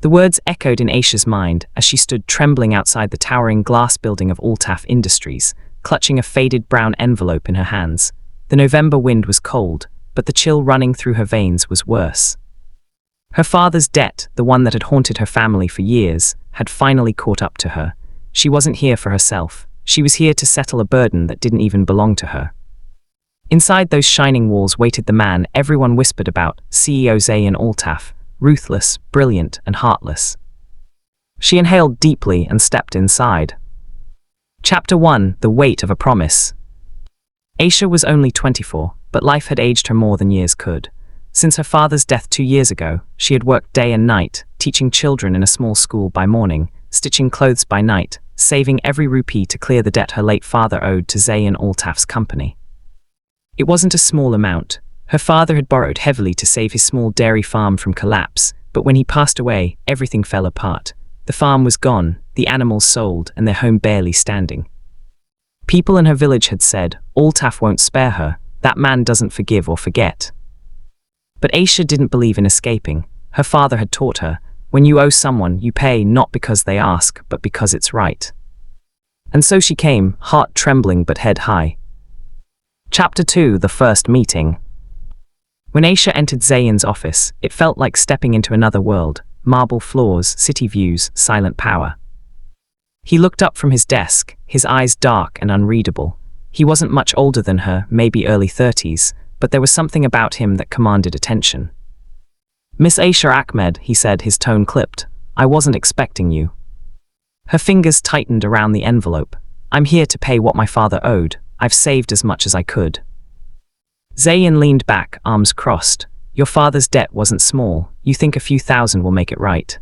The words echoed in Aisha's mind as she stood trembling outside the towering glass building of Altaf Industries, clutching a faded brown envelope in her hands. The November wind was cold, but the chill running through her veins was worse. Her father's debt, the one that had haunted her family for years, had finally caught up to her. She wasn't here for herself. She was here to settle a burden that didn't even belong to her. Inside those shining walls waited the man everyone whispered about, CEO Zayin Altaf, ruthless, brilliant, and heartless. She inhaled deeply and stepped inside. Chapter 1: The Weight of a Promise. Aisha was only 24, but life had aged her more than years could. Since her father's death 2 years ago, she had worked day and night, teaching children in a small school by morning, stitching clothes by night, saving every rupee to clear the debt her late father owed to Zayin Altaf's company. It wasn't a small amount. Her father had borrowed heavily to save his small dairy farm from collapse, but when he passed away, everything fell apart. The farm was gone, the animals sold, and their home barely standing. People in her village had said, Altaf won't spare her, that man doesn't forgive or forget. But Aisha didn't believe in escaping. Her father had taught her, when you owe someone, you pay not because they ask, but because it's right. And so she came, heart trembling but head high. Chapter 2: The First Meeting. When Aisha entered Zayin's office, it felt like stepping into another world. Marble floors, city views, silent power. He looked up from his desk, his eyes dark and unreadable. He wasn't much older than her, maybe early 30s, but there was something about him that commanded attention. Miss Aisha Ahmed, he said, his tone clipped. I wasn't expecting you. Her fingers tightened around the envelope. I'm here to pay what my father owed. I've saved as much as I could. Zayin leaned back, arms crossed. Your father's debt wasn't small. You think a few thousand will make it right.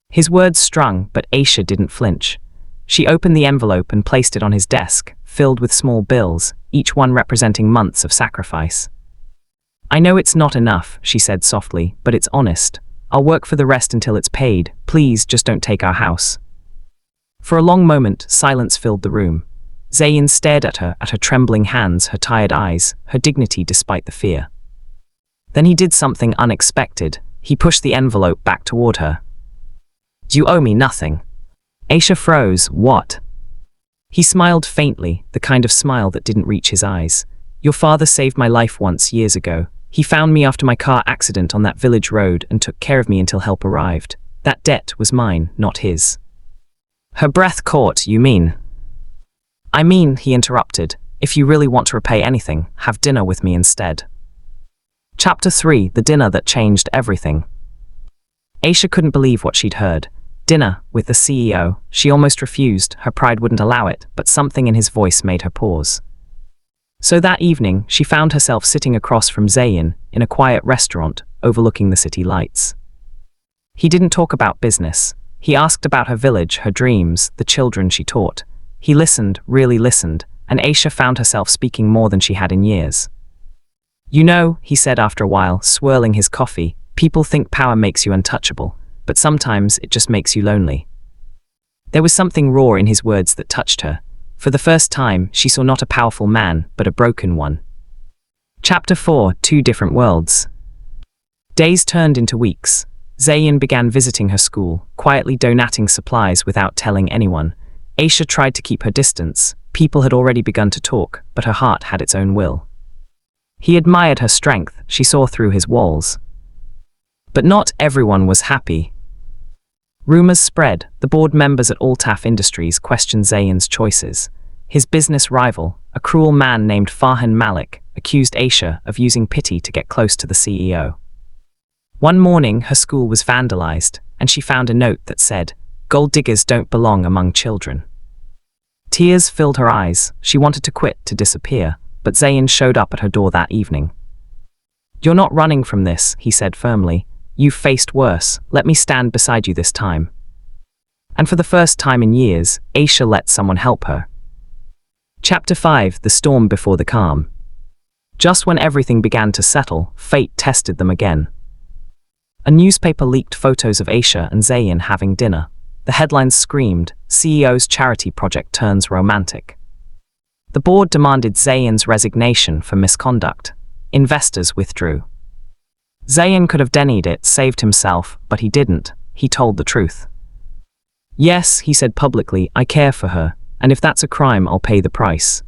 His words stung, but Aisha didn't flinch. She opened the envelope and placed it on his desk, filled with small bills, each one representing months of sacrifice. I know it's not enough, she said softly, but it's honest. I'll work for the rest until it's paid. Please, just don't take our house. For a long moment, silence filled the room. Zayin stared at her trembling hands, her tired eyes, her dignity despite the fear. Then he did something unexpected. He pushed the envelope back toward her. You owe me nothing. Aisha froze. What? He smiled faintly, the kind of smile that didn't reach his eyes. Your father saved my life once, years ago. He found me after my car accident on that village road and took care of me until help arrived. That debt was mine, not his. Her breath caught. You mean? I mean, he interrupted, if you really want to repay anything, have dinner with me instead. Chapter 3: The Dinner That Changed Everything. Aisha couldn't believe what she'd heard. Dinner with the CEO. She almost refused, her pride wouldn't allow it, but something in his voice made her pause. So that evening, she found herself sitting across from Zayin, in a quiet restaurant, overlooking the city lights. He didn't talk about business. He asked about her village, her dreams, the children she taught. He listened, really listened, and Aisha found herself speaking more than she had in years. You know, he said after a while, swirling his coffee, people think power makes you untouchable, but sometimes it just makes you lonely. There was something raw in his words that touched her. For the first time, she saw not a powerful man, but a broken one. Chapter 4: 2 Different Worlds. Days turned into weeks. Zayin began visiting her school, quietly donating supplies without telling anyone. Aisha tried to keep her distance. People had already begun to talk, but her heart had its own will. He admired her strength, she saw through his walls. But not everyone was happy. Rumors spread. The board members at Altaf Industries questioned Zayin's choices. His business rival, a cruel man named Farhan Malik, accused Aisha of using pity to get close to the CEO. One morning, her school was vandalized, and she found a note that said, "Gold diggers don't belong among children." Tears filled her eyes. She wanted to quit, to disappear, but Zayin showed up at her door that evening. "You're not running from this," he said firmly. "You've faced worse. Let me stand beside you this time." And for the first time in years, Aisha let someone help her. Chapter 5: The Storm Before the Calm. Just when everything began to settle, fate tested them again. A newspaper leaked photos of Aisha and Zayin having dinner. The headlines screamed, "CEO's charity project turns romantic." The board demanded Zayin's resignation for misconduct. Investors withdrew. Zayin could have denied it, saved himself, but he didn't. he told the truth. Yes, he said publicly, I care for her, and if that's a crime, I'll pay the price.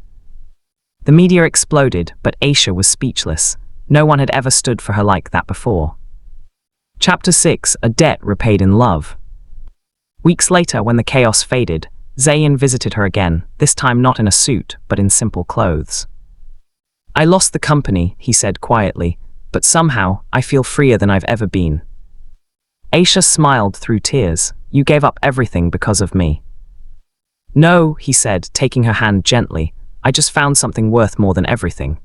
The media exploded, but Aisha was speechless. No one had ever stood for her like that before. Chapter 6: A Debt Repaid in Love. Weeks later, when the chaos faded, Zayn visited her again, this time not in a suit, but in simple clothes. I lost the company, he said quietly, but somehow I feel freer than I've ever been. Aisha smiled through tears. You gave up everything because of me. No, he said, taking her hand gently. I just found something worth more than everything.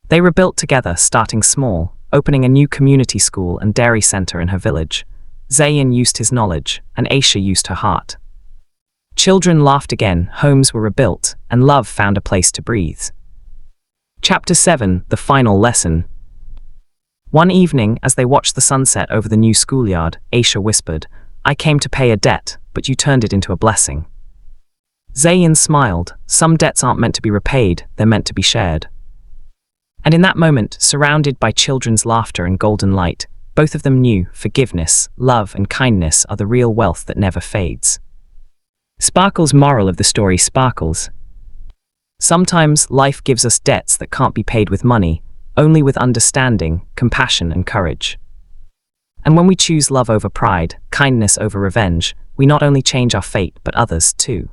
They rebuilt together, starting small, opening a new community school and dairy center in her village. Zayn used his knowledge, and Aisha used her heart. Children laughed again, homes were rebuilt, and love found a place to breathe. Chapter 7: The Final Lesson. One evening, as they watched the sunset over the new schoolyard, Aisha whispered, I came to pay a debt, but you turned it into a blessing. Zayn smiled. Some debts aren't meant to be repaid, they're meant to be shared. And in that moment, surrounded by children's laughter and golden light, both of them knew forgiveness, love, and kindness are the real wealth that never fades. Sparkle's moral of the story: Sparkles. Sometimes life gives us debts that can't be paid with money, only with understanding, compassion, and courage. And when we choose love over pride, kindness over revenge, we not only change our fate, but others too.